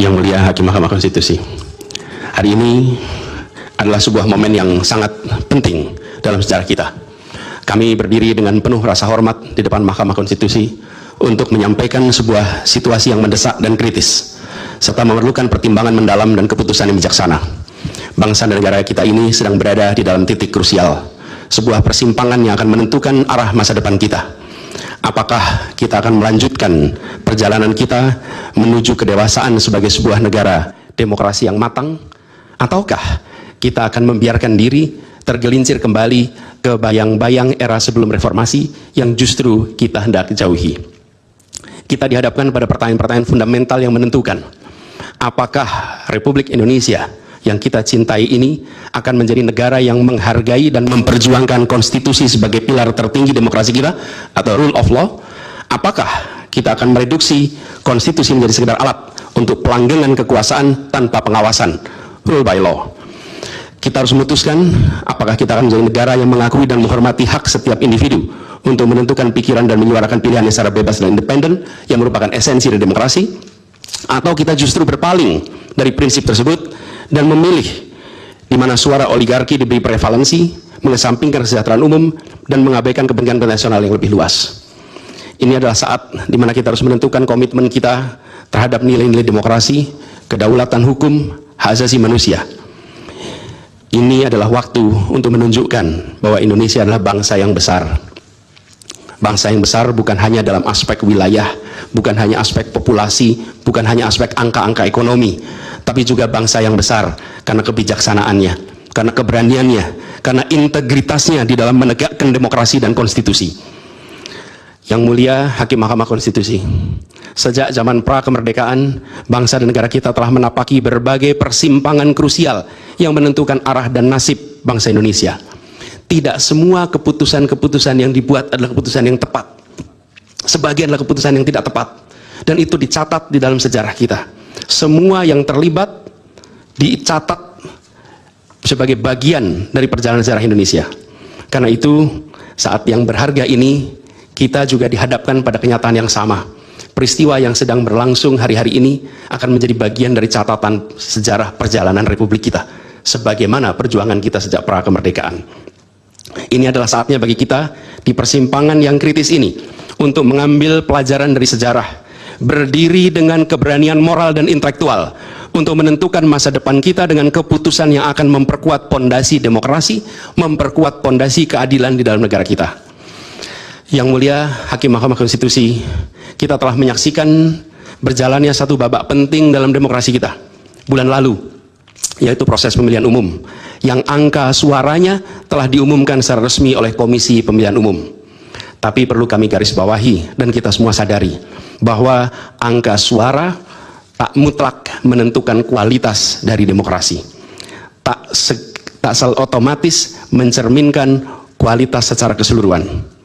Yang Mulia Hakim Mahkamah Konstitusi, hari ini adalah sebuah momen yang sangat penting dalam sejarah kita. Kami berdiri dengan penuh rasa hormat di depan Mahkamah Konstitusi untuk menyampaikan sebuah situasi yang mendesak dan kritis, serta memerlukan pertimbangan mendalam dan keputusan yang bijaksana. Bangsa dan negara kita ini sedang berada di dalam titik krusial, sebuah persimpangan yang akan menentukan arah masa depan kita. Apakah kita akan melanjutkan perjalanan kita menuju kedewasaan sebagai sebuah negara demokrasi yang matang, ataukah kita akan membiarkan diri tergelincir kembali ke bayang-bayang era sebelum reformasi yang justru kita hendak jauhi? Kita dihadapkan pada pertanyaan-pertanyaan fundamental yang menentukan apakah Republik Indonesia yang kita cintai ini akan menjadi negara yang menghargai dan memperjuangkan konstitusi sebagai pilar tertinggi demokrasi kita atau rule of law. Apakah kita akan mereduksi konstitusi menjadi sekedar alat untuk pelanggengan kekuasaan tanpa pengawasan, rule by law? Kita harus memutuskan apakah kita akan menjadi negara yang mengakui dan menghormati hak setiap individu untuk menentukan pikiran dan menyuarakan pilihannya secara bebas dan independen yang merupakan esensi dari demokrasi, atau kita justru berpaling dari prinsip tersebut dan memilih di mana suara oligarki diberi prevalensi, mengesampingkan kesejahteraan umum dan mengabaikan kepentingan nasional yang lebih luas. Ini adalah saat di mana kita harus menentukan komitmen kita terhadap nilai-nilai demokrasi, kedaulatan hukum, hak asasi manusia. Ini adalah waktu untuk menunjukkan bahwa Indonesia adalah bangsa yang besar. Bangsa yang besar bukan hanya dalam aspek wilayah, bukan hanya aspek populasi, bukan hanya aspek angka-angka ekonomi, tapi juga bangsa yang besar karena kebijaksanaannya, karena keberaniannya, karena integritasnya di dalam menegakkan demokrasi dan konstitusi. Yang Mulia Hakim Mahkamah Konstitusi, sejak zaman pra-kemerdekaan, bangsa dan negara kita telah menapaki berbagai persimpangan krusial yang menentukan arah dan nasib bangsa Indonesia. Tidak semua keputusan-keputusan yang dibuat adalah keputusan yang tepat. Sebagian adalah keputusan yang tidak tepat. Dan itu dicatat di dalam sejarah kita. Semua yang terlibat dicatat sebagai bagian dari perjalanan sejarah Indonesia. Karena itu, saat yang berharga ini, kita juga dihadapkan pada kenyataan yang sama. Peristiwa yang sedang berlangsung hari-hari ini akan menjadi bagian dari catatan sejarah perjalanan Republik kita, sebagaimana perjuangan kita sejak pra-kemerdekaan. Ini adalah saatnya bagi kita di persimpangan yang kritis ini untuk mengambil pelajaran dari sejarah, berdiri dengan keberanian moral dan intelektual untuk menentukan masa depan kita dengan keputusan yang akan memperkuat pondasi demokrasi, memperkuat pondasi keadilan di dalam negara kita. Yang Mulia Hakim Mahkamah Konstitusi, kita telah menyaksikan berjalannya satu babak penting dalam demokrasi kita bulan lalu, yaitu proses pemilihan umum, yang angka suaranya telah diumumkan secara resmi oleh Komisi Pemilihan Umum. Tapi perlu kami garis bawahi dan kita semua sadari bahwa angka suara tak mutlak menentukan kualitas dari demokrasi. Tak otomatis mencerminkan kualitas secara keseluruhan.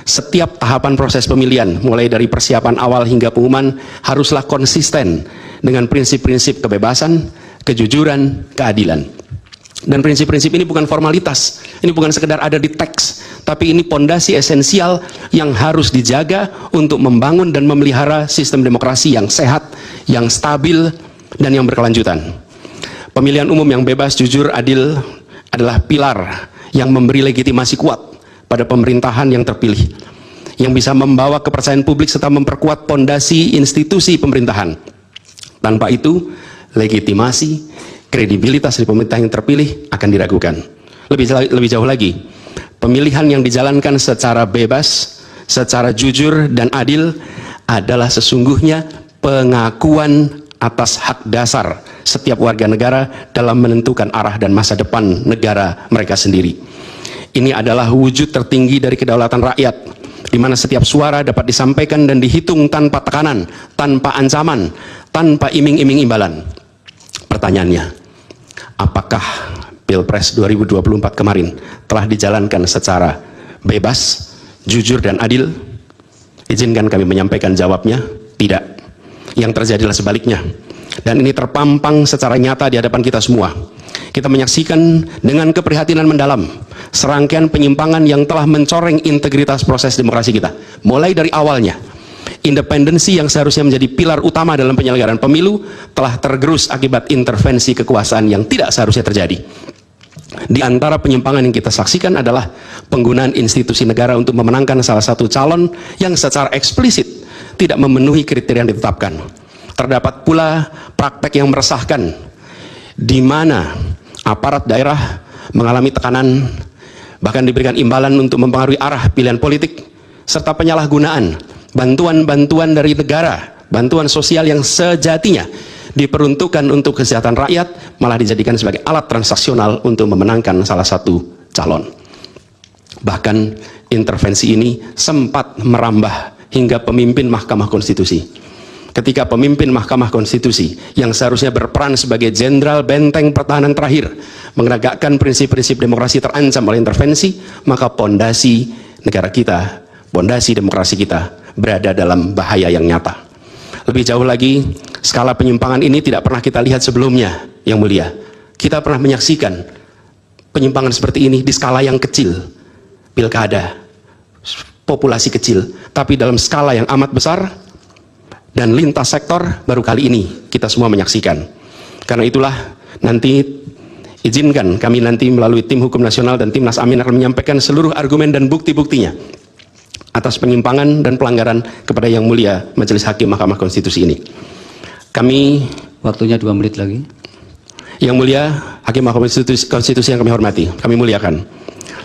Setiap tahapan proses pemilihan, mulai dari persiapan awal hingga pengumuman, haruslah konsisten dengan prinsip-prinsip kebebasan, kejujuran, keadilan. Dan prinsip-prinsip ini bukan formalitas, ini bukan sekedar ada di teks, tapi ini pondasi esensial yang harus dijaga untuk membangun dan memelihara sistem demokrasi yang sehat, yang stabil, dan yang berkelanjutan. Pemilihan umum yang bebas, jujur, adil adalah pilar yang memberi legitimasi kuat pada pemerintahan yang terpilih, yang bisa membawa kepercayaan publik serta memperkuat pondasi institusi pemerintahan. Tanpa itu, legitimasi, kredibilitas dari pemerintah yang terpilih akan diragukan. Lebih jauh lagi, pemilihan yang dijalankan secara bebas, secara jujur dan adil adalah sesungguhnya pengakuan atas hak dasar setiap warga negara dalam menentukan arah dan masa depan negara mereka sendiri. Ini adalah wujud tertinggi dari kedaulatan rakyat, di mana setiap suara dapat disampaikan dan dihitung tanpa tekanan, tanpa ancaman, tanpa iming-iming imbalan. Pertanyaannya, apakah Pilpres 2024 kemarin telah dijalankan secara bebas, jujur, dan adil? Izinkan kami menyampaikan jawabnya, tidak. Yang terjadi adalah sebaliknya. Dan ini terpampang secara nyata di hadapan kita semua. Kita menyaksikan dengan keprihatinan mendalam serangkaian penyimpangan yang telah mencoreng integritas proses demokrasi kita. Mulai dari awalnya, Independensi yang seharusnya menjadi pilar utama dalam penyelenggaraan pemilu telah tergerus akibat intervensi kekuasaan yang tidak seharusnya terjadi. Di antara penyimpangan yang kita saksikan adalah penggunaan institusi negara untuk memenangkan salah satu calon yang secara eksplisit tidak memenuhi kriteria yang ditetapkan. Terdapat pula praktek yang meresahkan, di mana aparat daerah mengalami tekanan, bahkan diberikan imbalan untuk mempengaruhi arah pilihan politik, serta penyalahgunaan bantuan-bantuan dari negara, bantuan sosial yang sejatinya diperuntukkan untuk kesehatan rakyat, malah dijadikan sebagai alat transaksional untuk memenangkan salah satu calon. Bahkan intervensi ini sempat merambah hingga pemimpin Mahkamah Konstitusi. Ketika pemimpin Mahkamah Konstitusi yang seharusnya berperan sebagai jenderal benteng pertahanan terakhir menegakkan prinsip-prinsip demokrasi terancam oleh intervensi, maka pondasi negara kita, pondasi demokrasi kita berada dalam bahaya yang nyata. Lebih jauh lagi, skala penyimpangan ini tidak pernah kita lihat sebelumnya, Yang Mulia. Kita pernah menyaksikan penyimpangan seperti ini di skala yang kecil, pilkada, populasi kecil, tapi dalam skala yang amat besar dan lintas sektor baru kali ini kita semua menyaksikan. Karena itulah nanti izinkan kami nanti melalui tim hukum nasional dan Timnas Amin akan menyampaikan seluruh argumen dan bukti-buktinya atas penyimpangan dan pelanggaran kepada Yang Mulia Majelis Hakim Mahkamah Konstitusi ini. Kami, waktunya 2 menit lagi. Yang Mulia Hakim Mahkamah Konstitusi yang kami hormati, kami muliakan.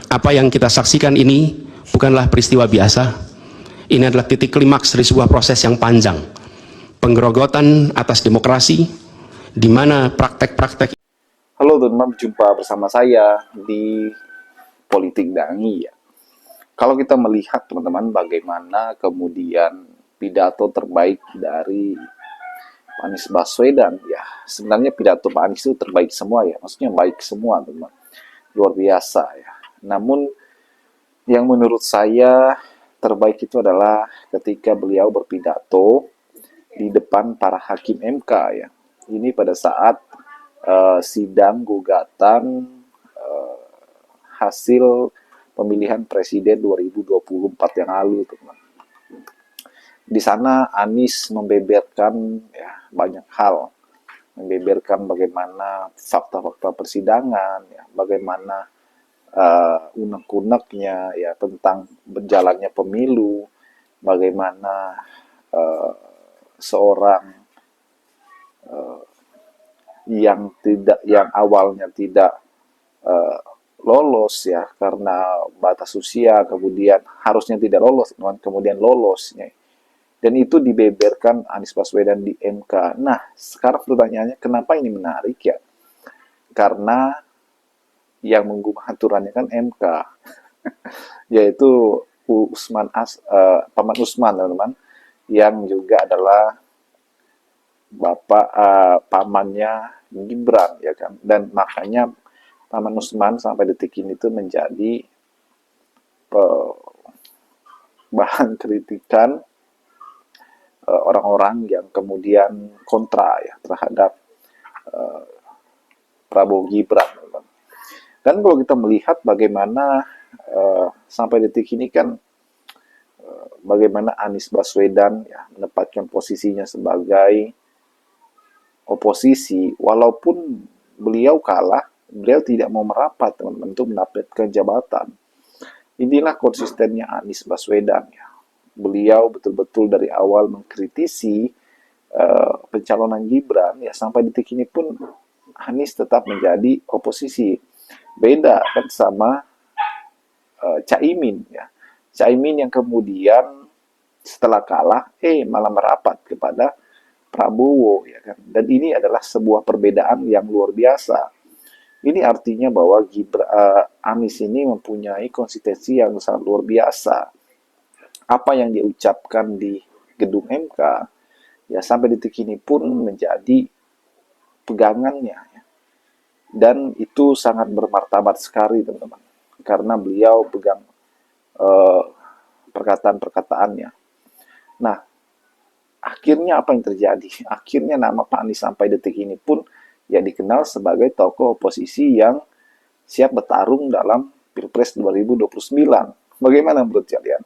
Apa yang kita saksikan ini bukanlah peristiwa biasa. Ini adalah titik klimaks dari sebuah proses yang panjang. Penggerogotan atas demokrasi, di mana praktek-praktek. Halo teman-teman, berjumpa bersama saya di Politik Dangi ya. Kalau kita melihat teman-teman bagaimana kemudian pidato terbaik dari Pak Anies Baswedan ya, sebenarnya pidato Pak Anies itu terbaik semua ya, maksudnya baik semua teman-teman, luar biasa ya. Namun yang menurut saya terbaik itu adalah ketika beliau berpidato di depan para hakim MK ya. Ini pada saat sidang gugatan hasil pemilihan presiden 2024 yang lalu, teman. Di sana Anies membeberkan ya banyak hal, membeberkan bagaimana fakta-fakta persidangan, ya, bagaimana unek-uneknya ya tentang berjalannya pemilu, bagaimana seorang yang awalnya tidak lolos ya karena batas usia, kemudian harusnya tidak lolos, kemudian lolosnya. Dan itu dibeberkan Anies Baswedan di MK. Nah, sekarang pertanyaannya kenapa ini menarik ya? Karena yang mengubah aturannya kan MK, yaitu Paman Usman, teman-teman, yang juga adalah bapak pamannya Gibran, ya kan? Dan makanya Paman Usman sampai detik ini itu menjadi bahan kritikan orang-orang yang kemudian kontra ya terhadap Prabowo Gibran. Dan kalau kita melihat bagaimana sampai detik ini kan bagaimana Anies Baswedan ya menempatkan posisinya sebagai oposisi, walaupun beliau kalah, beliau tidak mau merapat teman-teman untuk mendapatkan jabatan. Inilah konsistennya Anies Baswedan ya. Beliau betul-betul dari awal mengkritisi pencalonan Gibran ya, sampai detik ini pun Anies tetap menjadi oposisi. Beda kan sama Caimin ya. Caimin yang kemudian setelah kalah malah merapat kepada Prabowo ya kan. Dan ini adalah sebuah perbedaan yang luar biasa. Ini artinya bahwa Anies ini mempunyai konsistensi yang sangat luar biasa. Apa yang dia ucapkan di gedung MK ya sampai detik ini pun menjadi pegangannya ya. Dan itu sangat bermartabat sekali teman-teman, karena beliau pegang perkataan-perkataannya. Nah, akhirnya apa yang terjadi? Akhirnya nama Pak Anies sampai detik ini pun ya dikenal sebagai tokoh oposisi yang siap bertarung dalam Pilpres 2029. Bagaimana menurut kalian?